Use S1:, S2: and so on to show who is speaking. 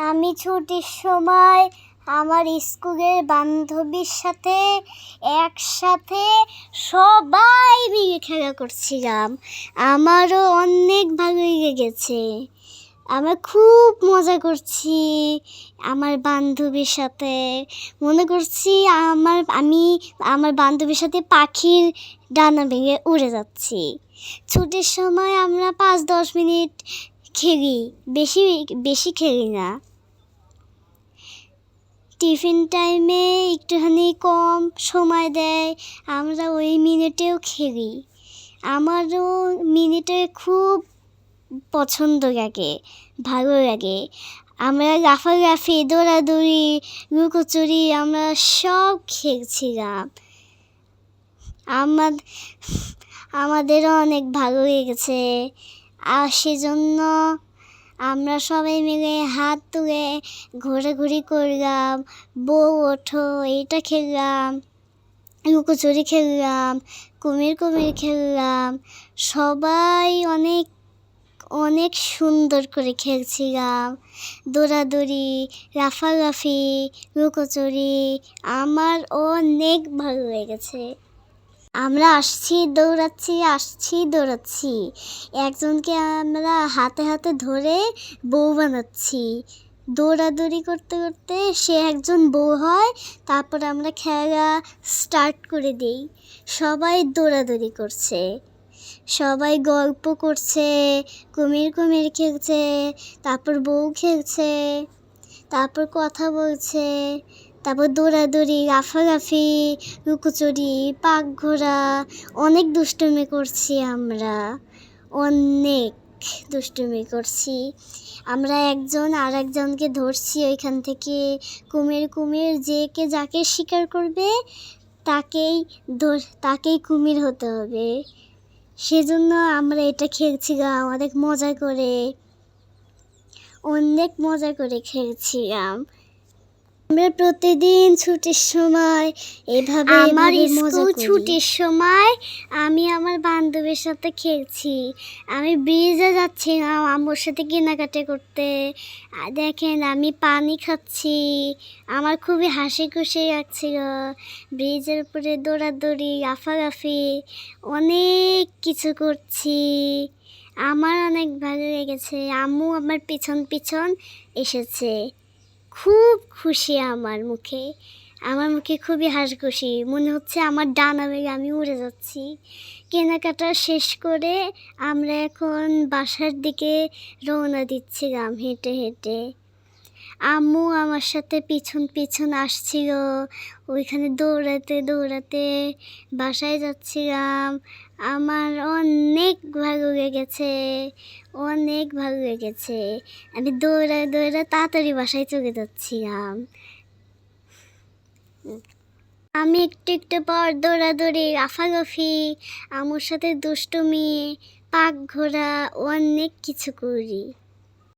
S1: আমি ছুটির সময় আমার স্কুলের বান্ধবীর সাথে একসাথে সবাই মিলে খেলা করছিলাম। আমারও অনেক ভালো লেগেছে। আমরা খুব মজা করছি আমার বান্ধবীর সাথে। মনে করছি আমি আমার বান্ধবীর সাথে পাখির ডানা ভেঙে উড়ে যাচ্ছি। ছুটির সময় আমরা 5-10 মিনিট খেলি, বেশি বেশি খেলি না। টিফিন টাইমে একটুখানি কম সময় দেয়, আমরা ওই মিনিটেও খেলি। আমারও মিনিটে খুব পছন্দ লাগে, ভালো লাগে। আমরা লাফালাফি, দৌড়াদৌড়ি, লুকোচুরি আমরা সব খেলছিলাম। আমাদেরও অনেক ভালো লেগেছে। আর সেজন্য আমরা সবাই মিলে হাত তুলে ঘোরাঘুরি করলাম। বউ ওঠো, এটা খেললাম, লুকোচুরি খেললাম, কুমির কুমির খেললাম। সবাই অনেক অনেক সুন্দর করে খেলছিলাম। দৌড়াদৌড়ি, লাফালাফি, লুকোচুরি আমার অনেক ভালো লেগেছে। আমরা আসছি দৌড়াচ্ছি। একজনকে আমরা হাতে হাতে ধরে বউ বানাচ্ছি। দৌড়াদৌড়ি করতে করতে সে একজন বউ হয়। তারপর আমরা খেলা স্টার্ট করে দিই। সবাই দৌড়াদৌড়ি করছে, সবাই গল্প করছে, কুমির কুমির খেলছে, তারপর বউ খেলছে, তারপর কথা বলছে, তারপর দৌড়াদৌড়ি, লাফালাফি, লুকোচুরি, পাক ঘোরা, অনেক দুষ্টুমি করছি আমরা। অনেক দুষ্টুমি করছি। আমরা একজন আর একজনকে ধরছি ওইখান থেকে। কুমির যাকে শিকার করবে তাকেই কুমির হতে হবে। সেজন্য আমরা এটা খেলছিলাম অনেক মজা করে খেলছিলাম। আমরা প্রতিদিন ছুটির সময় এভাবে আমার স্কুল ছুটির সময় আমি আমার বান্ধবীর সাথে খেলছি। আমি ব্রিজে যাচ্ছিলাম আম্মুর সাথে কেনাকাটা করতে। দেখেন আমি পানি খাচ্ছি। আমার খুবই হাসি খুশি লাগছিল। ব্রিজের উপরে দৌড়াদৌড়ি, লাফালাফি, অনেক কিছু করছি। আমার অনেক ভালো লেগেছে। আম্মু আমার পিছন এসেছে। খুব খুশি আমার মুখে খুবই হাসি, মনে হচ্ছে আমার ডানা ভেঙে আমি উড়ে যাচ্ছি। কেনাকাটা শেষ করে আমরা এখন বাসার দিকে রওনা দিচ্ছিলাম হেঁটে হেঁটে। আম্মু আমার সাথে পিছন আসছিল। ওইখানে দৌড়াতে বাসায় যাচ্ছিলাম। আমার অনেক ভালো লেগেছে। আমি দৌড়ায় তাড়াতাড়ি বাসায় চলে যাচ্ছিলাম। আমি একটু পর দৌড়াদৌড়ি, লাফালাফি, আম্মুর সাথে দুষ্টুমি, পাক ঘোরা, অনেক কিছু করি।